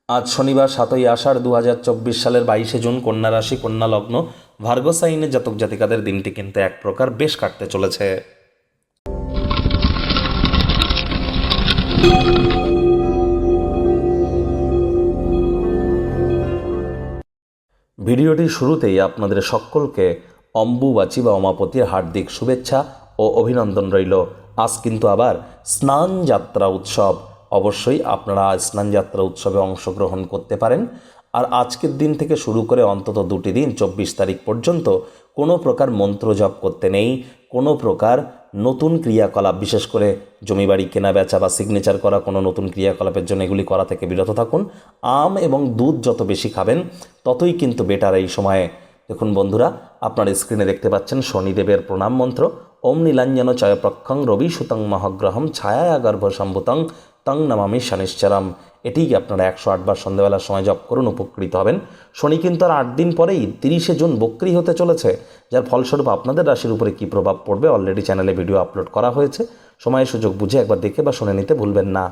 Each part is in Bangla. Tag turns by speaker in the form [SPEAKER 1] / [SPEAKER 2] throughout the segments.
[SPEAKER 1] আজ শনিবার 7ই আষাঢ় 2024 সালের 22শে জুন, কন্যা রাশি, কন্যা লগ্ন, ভার্গো সাইনের জাতক জাতিকাদের দিনটি কিন্তু এক প্রকার বেশ কাটতে চলেছে। ভিডিওটির শুরুতেই আপনাদের সকলকে অম্বুবাচী বা অমাপতির হার্দিক শুভেচ্ছা ও অভিনন্দন রইল। আজ কিন্তু আবার স্নান যাত্রা উৎসব। অবশ্যই আপনারা স্নান যাত্রা উৎসবে অংশগ্রহণ করতে পারেন। আর আজকের দিন থেকে শুরু করে অন্তত 2টি দিন 24 তারিখ পর্যন্ত কোনো প্রকার মন্ত্র জপ করতে নেই। কোনো প্রকার নতুন ক্রিয়াকলাপ, বিশেষ করে জমিবাড়ি কেনা বেচা বা সিগনেচার করা কোনো নতুন ক্রিয়াকলাপের জন্য এগুলি করা থেকে বিরত থাকুন। আম এবং দুধ যত বেশি খাবেন ততই কিন্তু বেটার এই সময়ে। দেখুন বন্ধুরা, আপনার স্ক্রিনে দেখতে পাচ্ছেন শনিদেবের প্রণাম মন্ত্র। ওম নীলাঞ্জন চয়প্রক্ষং রবি সুতং মহাগ্রহম ছায়া গর্ভ সম্ভুতং তং নমামি শনিশ্চরম। এটিই আপনারা 108 বার সন্ধ্যাবেলার সময় জপ করুন, উপকৃত হবেন। শনি কিন্তু আর 8 দিন পরেই 30শে জুন বক্রী হতে চলেছে, যার ফলস্বরূপ আপনাদের রাশির উপরে কী প্রভাব পড়বে অলরেডি চ্যানেলে ভিডিও আপলোড করা হয়েছে। সময় সুযোগ বুঝে একবার দেখে বা শুনে নিতে ভুলবেন না।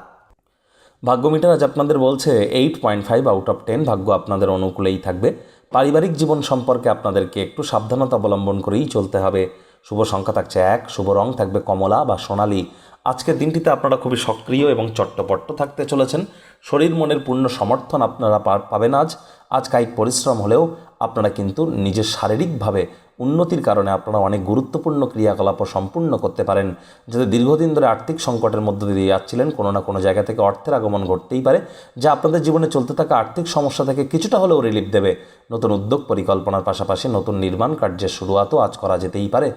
[SPEAKER 1] ভাগ্য মিটার আজ আপনাদের বলছে 8.5 আউট অফ 10 ভাগ্য আপনাদের অনুকূলেই থাকবে। পারিবারিক জীবন সম্পর্কে আপনাদেরকে একটু সাবধানতা অবলম্বন করেই চলতে হবে। শুভ সংখ্যা থাকছে 1, শুভ রং থাকবে কমলা বা সোনালী। আজকের দিনটিতে আপনারা খুবই সক্রিয় এবং চট্টপট্ট থাকতে চলেছেন। শরীর মনের পূর্ণ সমর্থন আপনারা পাবেন আজ কায়িক পরিশ্রম হলেও আপনারা কিন্তু নিজের শারীরিকভাবে উন্নতির কারণে আপনারা অনেক গুরুত্বপূর্ণ ক্রিয়াকলাপও সম্পূর্ণ করতে পারেন। যাতে দীর্ঘদিন ধরে আর্থিক সংকটের মধ্য দিয়ে যাচ্ছিলেন, কোনো না কোনো জায়গা থেকে অর্থের আগমন ঘটতেই পারে, যা আপনাদের জীবনে চলতে থাকা আর্থিক সমস্যা থেকে কিছুটা হলেও রিলিফ দেবে। নতুন উদ্যোগ পরিকল্পনার পাশাপাশি নতুন নির্মাণ কার্যের শুরুয়াতও আজ করা যেতেই পারে।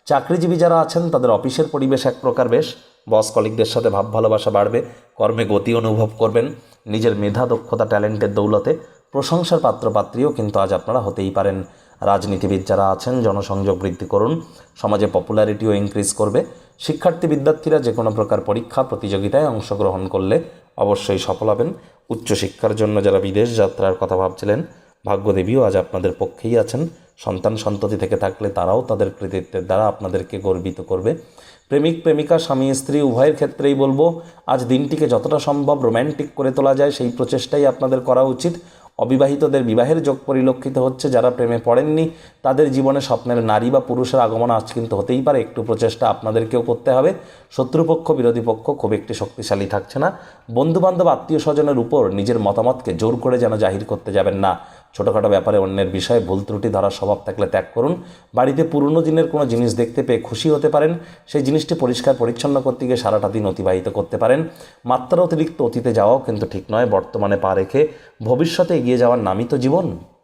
[SPEAKER 1] চাকরিজীবী যারা আছেন তাদের অফিসের পরিবেশ এক প্রকার বেশ, বস কলিগদের সাথে ভাব ভালোবাসা বাড়বে, কর্মে গতি অনুভব করবেন। নিজের মেধা দক্ষতা ট্যালেন্টের দৌলতে প্রশংসার পাত্রপাত্রীও কিন্তু আজ আপনারা হতেই পারেন। রাজনীতিবিদ যারা আছেন জনসংযোগ বৃদ্ধি করুন, সমাজে পপুলারিটিও ইনক্রিজ করবে। শিক্ষার্থী বিদ্যার্থীরা যে কোনো প্রকার পরীক্ষা প্রতিযোগিতায় অংশগ্রহণ করলে অবশ্যই সফল হবেন। উচ্চশিক্ষার জন্য যারা বিদেশ যাত্রার কথা ভাবছিলেন, ভাগ্যদেবীও আজ আপনাদের পক্ষেই আছেন। সন্তান সন্ততি থেকে থাকলে তারাও তাদের কৃতিত্বের দ্বারা আপনাদেরকে গর্বিত করবে। প্রেমিক প্রেমিকা স্বামী স্ত্রী উভয়ের ক্ষেত্রেই বলবো, আজ দিনটিকে যতটা সম্ভব রোম্যান্টিক করে তোলা যায় সেই প্রচেষ্টাই আপনাদের করা উচিত। অবিবাহিতদের বিবাহের যোগ পরিলক্ষিত হচ্ছে। যারা প্রেমে পড়েননি তাদের জীবনে স্বপ্নের নারী বা পুরুষের আগমন আজ কিন্তু হতেই পারে। একটু প্রচেষ্টা আপনাদেরকেও করতে হবে। শত্রুপক্ষ বিরোধী পক্ষ খুব একটি শক্তিশালী থাকছে না। বন্ধুবান্ধব আত্মীয় স্বজনের উপর নিজের মতামতকে জোর করে যেন জাহির করতে যাবেন না। ছোটোখাটো ব্যাপারে অন্যের বিষয়ে ভুল ত্রুটি ধরার স্বভাব থাকলে ত্যাগ করুন। বাড়িতে পুরনো দিনের কোনো জিনিস দেখতে পেয়ে খুশি হতে পারেন। সেই জিনিসটি পরিষ্কার পরিচ্ছন্ন করতে গিয়ে সারাটা দিন অতিবাহিত করতে পারেন। মাত্রা অতিরিক্ত অতীতে যাওয়াও কিন্তু ঠিক নয়। বর্তমানে পা রেখে ভবিষ্যতে এগিয়ে যাওয়ার নামই তো জীবন।